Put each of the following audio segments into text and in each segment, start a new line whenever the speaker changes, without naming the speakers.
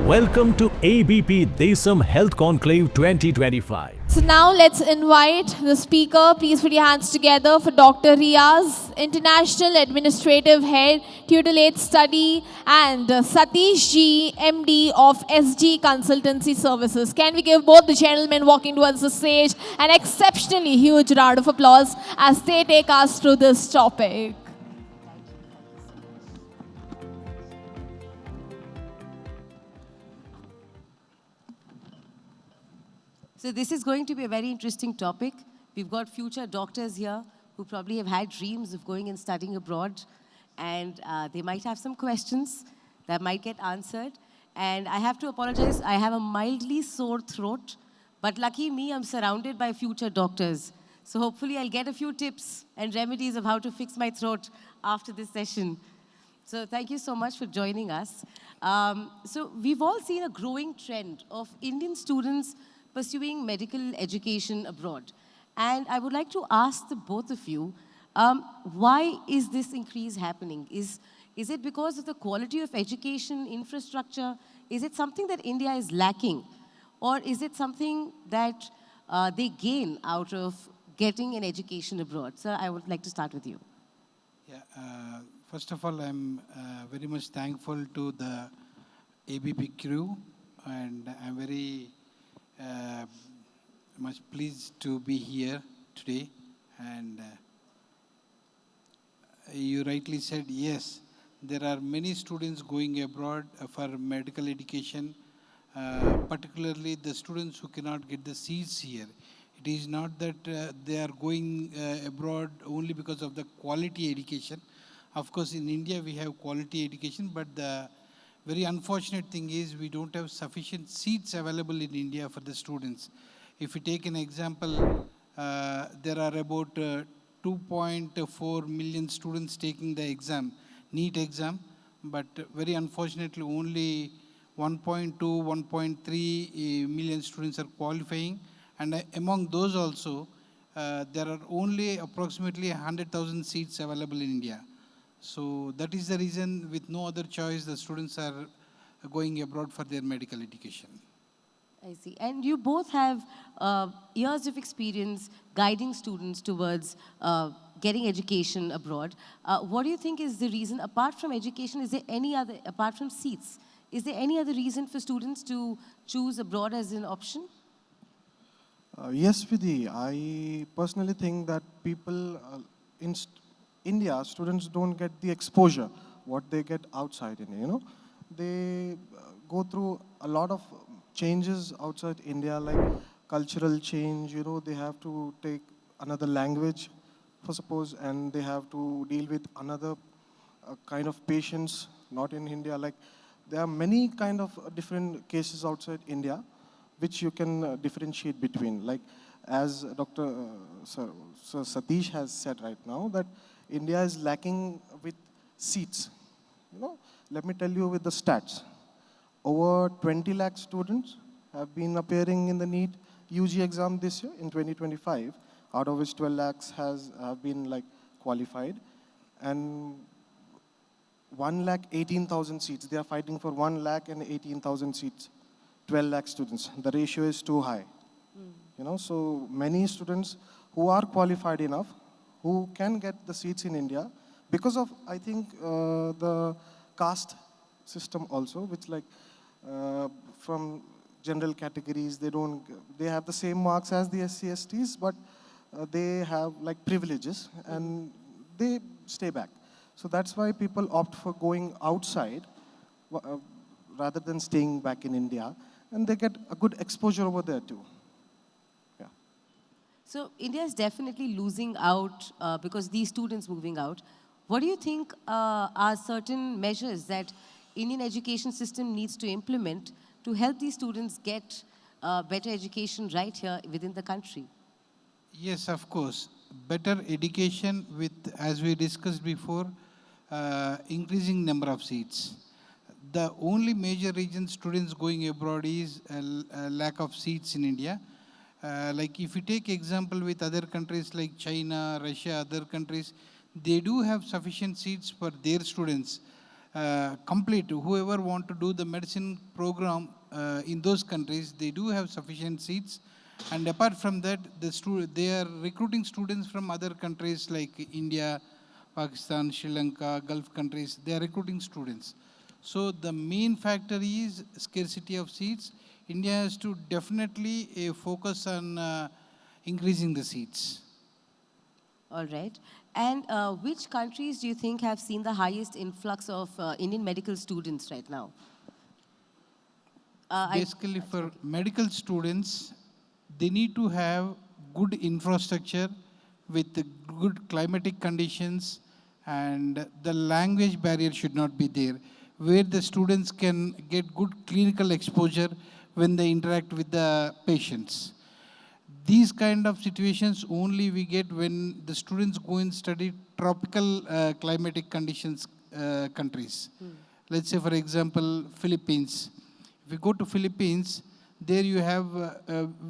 Welcome to ABP Desam Health Conclave 2025.
So now let's invite the speaker. Please put your hands together for Dr. Riyaz, International Administrative Head, Tutelate Study, and Satish G, MD of SG Consultancy Services. Can we give both the gentlemen walking towards the stage an exceptionally huge round of applause as they take us through this topic?
So this is going to be a very interesting topic. We've got future doctors here who probably have had dreams of going and studying abroad, and they might have some questions that might get answered. And I have to apologize, I have a mildly sore throat, but lucky me, I'm surrounded by future doctors. So hopefully I'll get a few tips and remedies of how to fix my throat after this session. So thank you so much for joining us. So we've all seen a growing trend of Indian students pursuing medical education abroad. And I would like to ask the both of you, why is this increase happening? Is it because of the quality of education, infrastructure? Is it something that India is lacking? Or is it something that they gain out of getting an education abroad? Sir, I would like to start with you.
Yeah, first of all, I'm very much thankful to the ABP crew, and I'm very much pleased to be here today. And you rightly said, yes, there are many students going abroad for medical education, particularly the students who cannot get the seats here. It is not that they are going abroad only because of the quality education. Of course, in India, we have quality education, but the very unfortunate thing is we don't have sufficient seats available in India for the students. If we take an example, there are about 2.4 million students taking the exam, NEET exam, but very unfortunately only 1.2, 1.3 million students are qualifying. And among those also, there are only approximately 100,000 seats available in India. So that is the reason, with no other choice, the students are going abroad for their medical education.
I see. And you both have years of experience guiding students towards getting education abroad. What do you think is the reason, apart from education, is there any other, apart from seats, is there any other reason for students to choose abroad as an option?
Yes, Vidhi. I personally think that people in India, students don't get the exposure what they get outside India. You know, they go through a lot of changes outside India, like cultural change. You know, they have to take another language, for suppose, and they have to deal with another kind of patients, not in India. Like there are many kind of different cases outside India, which you can differentiate between. Like as Dr. Sir Satish has said right now, that India is lacking with seats. You know, let me tell you with the stats. Over 20 lakh students have been appearing in the NEET UG exam this year in 2025, out of which 12 lakhs have been like qualified. And 1,18,000 seats. They are fighting for 1,18,000 seats. 12 lakh students. The ratio is too high. You know, so many students who are qualified enough, who can get the seats in India, because of, I think, the caste system also, which like from general categories, they have the same marks as the SC, STs, but they have like privileges and they stay back. So that's why people opt for going outside rather than staying back in India, and they get a good exposure over there too. Yeah.
So India is definitely losing out because these students moving out. What do you think are certain measures that Indian education system needs to implement to help these students get better education right here within the country?
Yes, of course. Better education with, as we discussed before, increasing number of seats. The only major reason students going abroad is a lack of seats in India. Like if you take example with other countries like China, Russia, other countries, they do have sufficient seats for their students. complete. Whoever want to do the medicine program in those countries, they do have sufficient seats. And apart from that, they are recruiting students from other countries like India, Pakistan, Sri Lanka, Gulf countries. They are recruiting students. So the main factor is scarcity of seats. India has to definitely focus on increasing the seats.
All right. And which countries do you think have seen the highest influx of Indian medical students right now?
Basically, for medical students, they need to have good infrastructure with the good climatic conditions, and the language barrier should not be there, where the students can get good clinical exposure when they interact with the patients. These kind of situations only we get when the students go and study tropical climatic conditions countries. Let's say, for example, Philippines. If you go to Philippines, there you have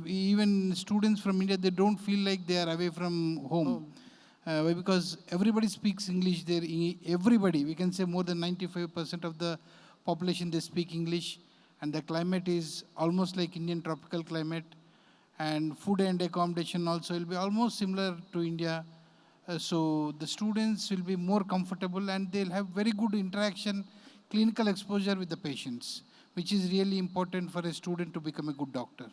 even students from India, they don't feel like they are away from home. Why? Because everybody speaks English there. Everybody, we can say more than 95% of the population, they speak English. And the climate is almost like Indian tropical climate. And food and accommodation also will be almost similar to India. So the students will be more comfortable and they'll have very good interaction, clinical exposure with the patients, which is really important for a student to become a good doctor.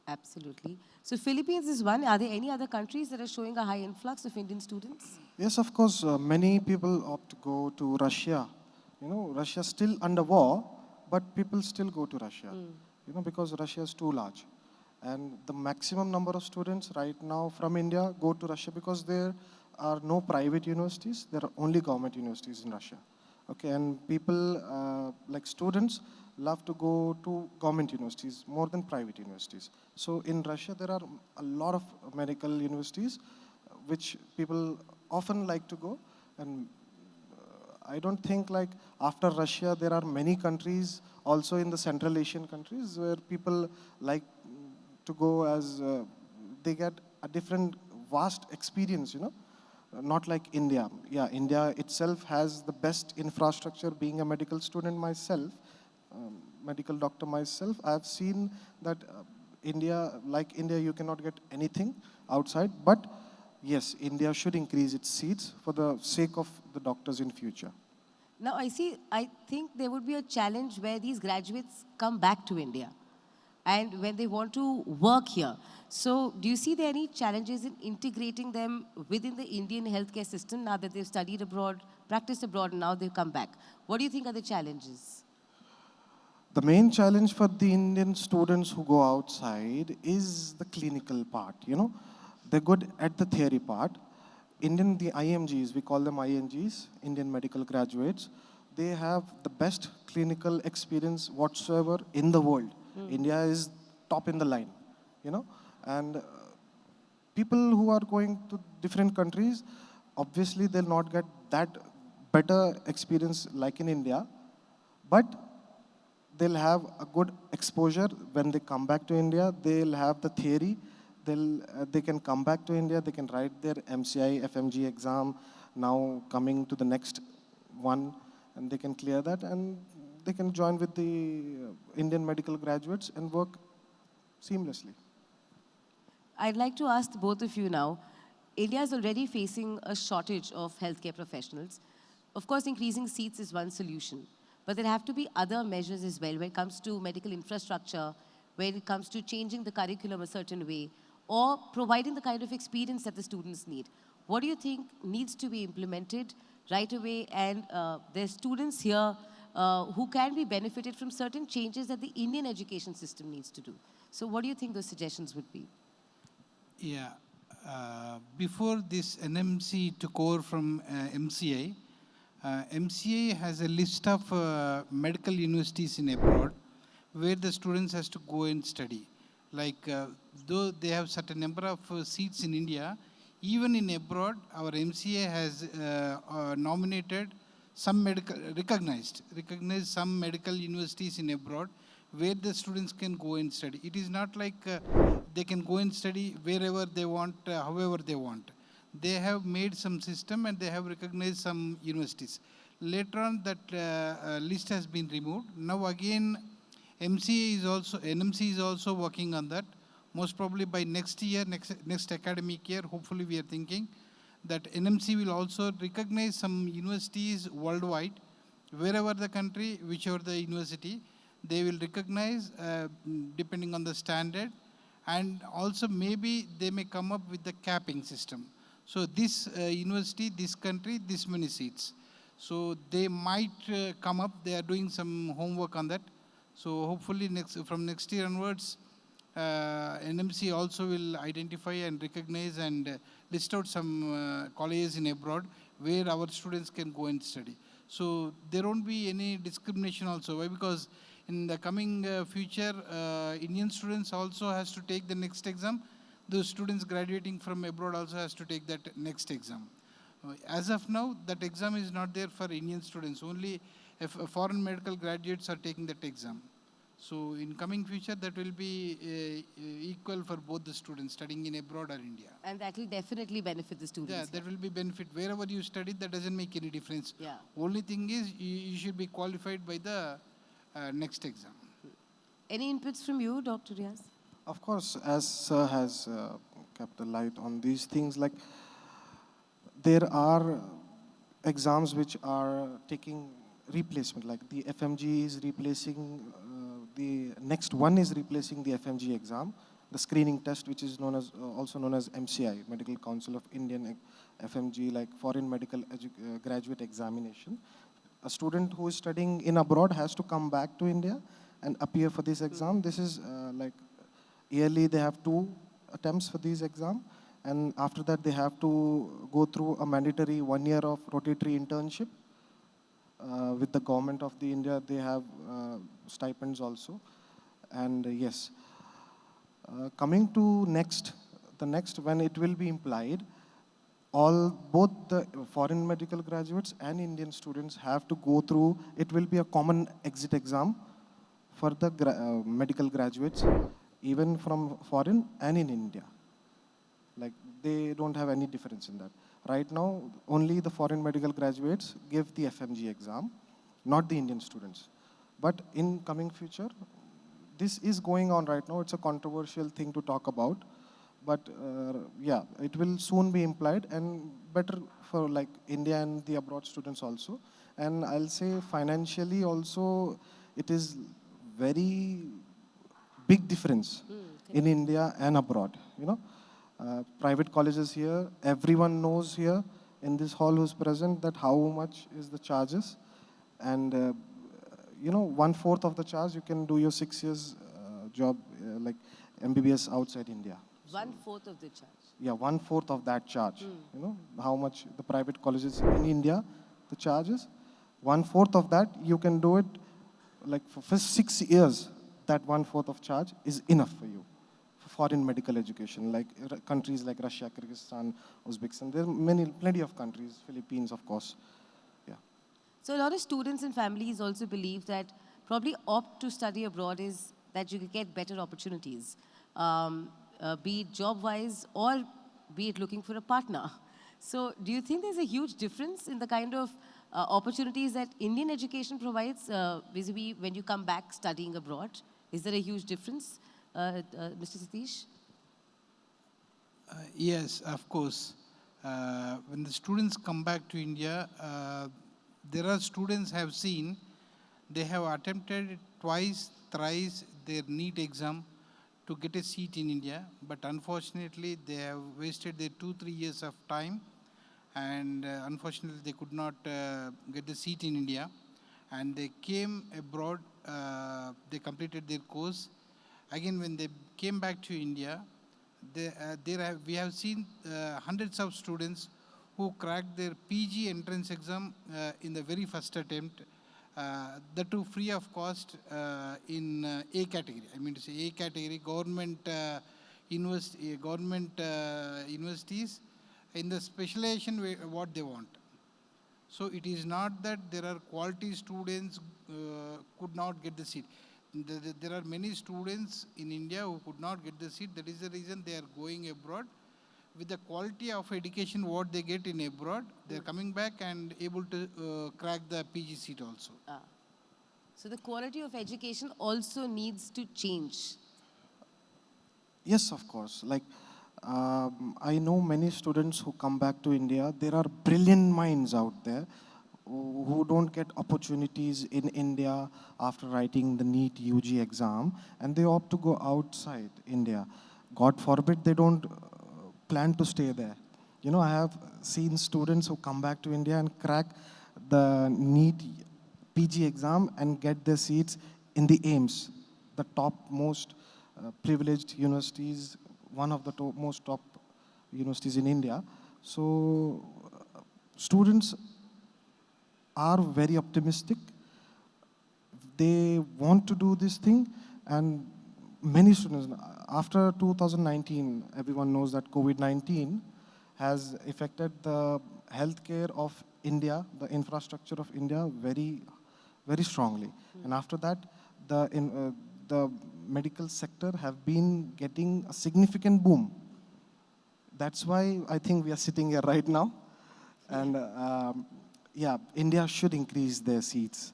Absolutely. So Philippines is one. Are there any other countries that are showing a high influx of Indian students?
Yes, of course, many people opt to go to Russia. You know, Russia is still under war, but people still go to Russia, you know, because Russia is too large. And the maximum number of students right now from India go to Russia because there are no private universities, there are only government universities in Russia. Okay, and people, like students, love to go to government universities more than private universities. So in Russia, there are a lot of medical universities which people often like to go. And I don't think like after Russia, there are many countries also in the Central Asian countries where people like to go as they get a different vast experience, you know, not like India. Yeah, India itself has the best infrastructure. Being a medical student myself, medical doctor myself, I've seen that like India, you cannot get anything outside. But yes, India should increase its seats for the sake of the doctors in future.
Now, I think there would be a challenge where these graduates come back to India and when they want to work here. So do you see there any challenges in integrating them within the Indian healthcare system now that they've studied abroad, practiced abroad, and now they've come back? What do you think are the challenges?
The main challenge for the Indian students who go outside is the clinical part, you know. They're good at the theory part. The IMGs, we call them INGs, Indian medical graduates, they have the best clinical experience whatsoever in the world. India is top in the line, you know. And people who are going to different countries, obviously they'll not get that better experience like in India, but they'll have a good exposure when they come back to India. They'll have the theory. They can come back to India. They can write their MCI, FMG exam. Now coming to the next one, and they can clear that, and they can join with the Indian medical graduates and work seamlessly.
I'd like to ask both of you now. India is already facing a shortage of healthcare professionals. Of course, increasing seats is one solution, but there have to be other measures as well when it comes to medical infrastructure, when it comes to changing the curriculum a certain way, or providing the kind of experience that the students need. What do you think needs to be implemented right away? And there's students here who can be benefited from certain changes that the Indian education system needs to do. So what do you think those suggestions would be?
Yeah, before this NMC took over from MCI, MCA has a list of medical universities in abroad where the students has to go and study. Like though they have certain number of seats in India, even in abroad, our MCA has nominated some recognized some medical universities in abroad where the students can go and study. It is not like they can go and study wherever they want, however they want. They have made some system and they have recognized some universities. Later on, that list has been removed. Now again, NMC is also working on that. Most probably by next year, next academic year, hopefully we are thinking that NMC will also recognize some universities worldwide, wherever the country, whichever the university, they will recognize depending on the standard, and also maybe they may come up with the capping system. So this university, this country, this many seats. So they might come up, they are doing some homework on that. So hopefully from next year onwards, NMC also will identify and recognize and list out some colleges in abroad where our students can go and study. So there won't be any discrimination also. Why? Because in the coming future, Indian students also has to take the next exam. Those students graduating from abroad also has to take that next exam. As of now, that exam is not there for Indian students. Only if foreign medical graduates are taking that exam. So in coming future, that will be equal for both the students studying in abroad or India.
And that will definitely benefit the students.
Yeah, that will be benefit. Wherever you study, that doesn't make any difference.
Yeah.
Only thing is, you should be qualified by the next exam.
Any inputs from you, Dr. Riyaz?
Of course, as Sir has kept a light on these things, like there are exams which are taking replacement, like the FMG is replacing, the next one is replacing the FMG exam, the screening test, which is known as, also known as MCI, Medical Council of Indian FMG, like Foreign Medical Graduate Examination. A student who is studying in abroad has to come back to India and appear for this exam. This is like yearly they have 2 attempts for this exam, and after that they have to go through a mandatory 1 year of rotatory internship with the government of the India. They have stipends also, and yes. Coming to the next when it will be implied, both the foreign medical graduates and Indian students have to go through, it will be a common exit exam for the medical graduates, even from foreign and in India. Like they don't have any difference in that. Right now, only the foreign medical graduates give the FMG exam, not the Indian students. But in coming future, this is going on right now. It's a controversial thing to talk about. But yeah, it will soon be implied, and better for like India and the abroad students also. And I'll say financially also, it is very big difference in India and abroad. You know, private colleges here, everyone knows here in this hall who's present that how much is the charges, and you know, 1/4 of the charge you can do your 6 years job like MBBS outside India.
1/4 of the charge.
Yeah, 1/4 of that charge. You know how much the private colleges in India, the charges, 1/4 of that you can do it like for first 6 years. That 1/4 of charge is enough for you for foreign medical education, like countries like Russia, Kyrgyzstan, Uzbekistan. There are plenty of countries, Philippines, of course. Yeah.
So a lot of students and families also believe that probably opt to study abroad is that you can get better opportunities. Be it job-wise or be it looking for a partner. So do you think there's a huge difference in the kind of opportunities that Indian education provides vis-a-vis when you come back studying abroad? Is there a huge difference, Mr. Satish?
Yes, of course. When the students come back to India, there are students have seen, they have attempted twice, thrice their NEET exam to get a seat in India, but unfortunately they have wasted their 2-3 years of time, and unfortunately they could not get the seat in India, and they came abroad, they completed their course. Again, when they came back to India, we have seen hundreds of students who cracked their PG entrance exam in the very first attempt, that too free of cost in A category. I mean to say A category, government universities in the specialization what they want. So it is not that there are quality students could not get the seat. There are many students in India who could not get the seat. That is the reason they are going abroad, with the quality of education what they get in abroad, they're coming back and able to crack the PG seat also.
So the quality of education also needs to change.
Yes, of course. Like, I know many students who come back to India. There are brilliant minds out there who don't get opportunities in India after writing the NEET UG exam, and they opt to go outside India. God forbid they don't plan to stay there. You know, I have seen students who come back to India and crack the NEET PG exam and get their seats in the AIMS, the top most privileged universities, one of the most top universities in India. So students are very optimistic. They want to do this thing, and many students, after 2019, everyone knows that COVID-19 has affected the healthcare of India, the infrastructure of India very, very strongly. And after that, the medical sector have been getting a significant boom. That's why I think we are sitting here right now. And yeah, India should increase their seats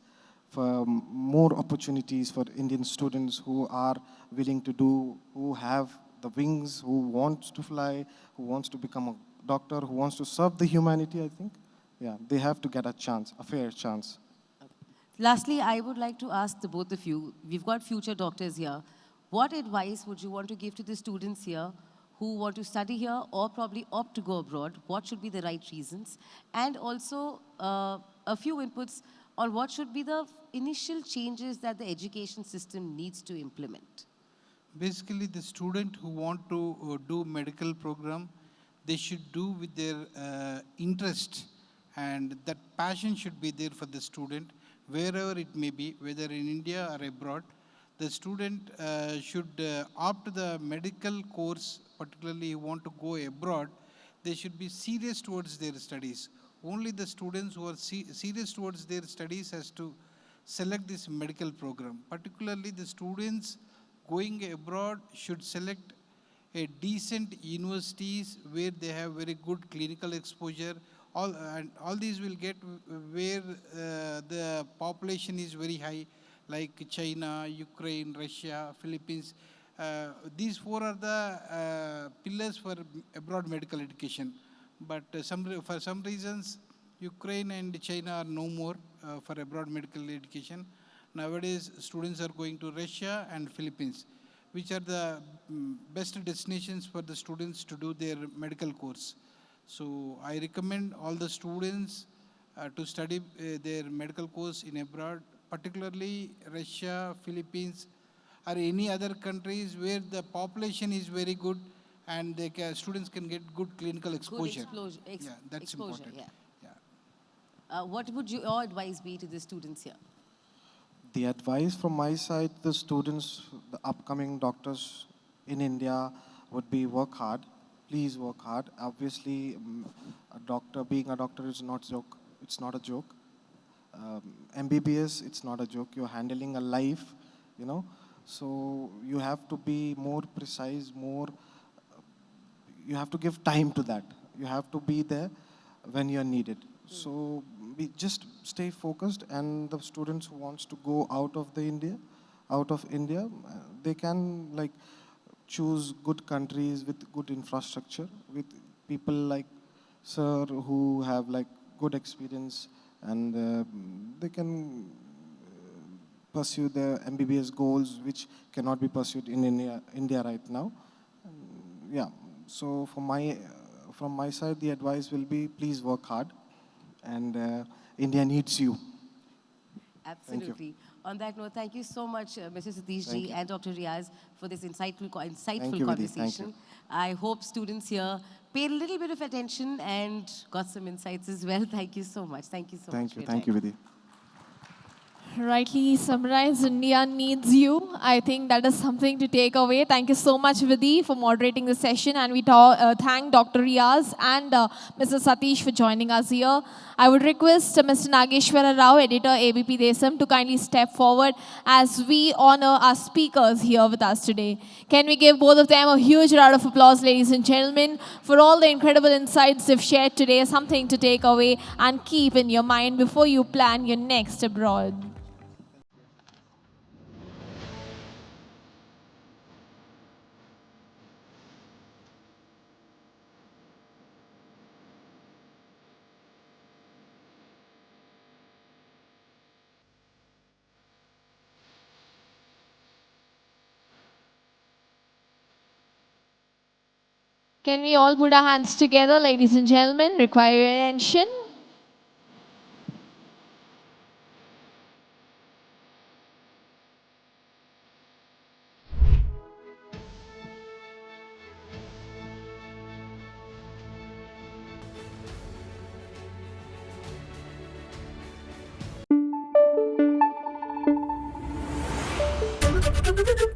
for more opportunities for Indian students who are willing to do, who have the wings, who wants to fly, who wants to become a doctor, who wants to serve the humanity, I think. Yeah, they have to get a chance, a fair chance.
Lastly, I would like to ask the both of you, we've got future doctors here. What advice would you want to give to the students here who want to study here or probably opt to go abroad? What should be the right reasons? And also a few inputs on what should be the initial changes that the education system needs to implement.
Basically, the student who want to do medical program, they should do with their interest, and that passion should be there for the student, wherever it may be, whether in India or abroad. The student should opt the medical course, particularly who want to go abroad. They should be serious towards their studies. Only the students who are serious towards their studies has to select this medical program. Particularly the students going abroad should select a decent universities where they have very good clinical exposure. All these will get where the population is very high, like China, Ukraine, Russia, Philippines. These four are the pillars for abroad medical education. But for some reasons, Ukraine and China are no more for abroad medical education. Nowadays, students are going to Russia and Philippines, which are the best destinations for the students to do their medical course. So I recommend all the students to study their medical course in abroad, particularly Russia, Philippines, or any other countries where the population is very good and students can get good clinical exposure.
Good
Yeah, that's
exposure,
important.
yeah. What would your advice be to the students here?
The advice from my side, the students, the upcoming doctors in India would be work hard. Please work hard. Obviously, being a doctor is not joke. It's not a joke. MBBS, it's not a joke. You're handling a life, you know. So you have to be more precise, you have to give time to that. You have to be there when you're needed. So we just stay focused, and the students who wants to go out of India, they can like choose good countries with good infrastructure, with people like sir who have like good experience, and they can pursue their MBBS goals, which cannot be pursued in India right now. Yeah. So from my side, the advice will be please work hard, and India needs you.
Absolutely. On that note, thank you so much, Mr. Satish
Thank
ji
you.
and Dr. Riyaz, for this insightful
Thank you, Vidhi. Thank
conversation.
you.
I hope students here paid a little bit of attention and got some insights as well. Thank you so much. Thank you so much.
Thank
for
you.
your
Thank
time.
you, Vidhi.
Rightly summarized, India needs you. I think that is something to take away. Thank you so much, Vidhi, for moderating the session. And we thank Dr. Riyaz and Mr. Satish for joining us here. I would request Mr. Nageshwara Rao, editor, ABP Desam, to kindly step forward as we honor our speakers here with us today. Can we give both of them a huge round of applause, ladies and gentlemen, for all the incredible insights they've shared today, something to take away and keep in your mind before you plan your next abroad. Can we all put our hands together, ladies and gentlemen? Require your attention.
Thank you.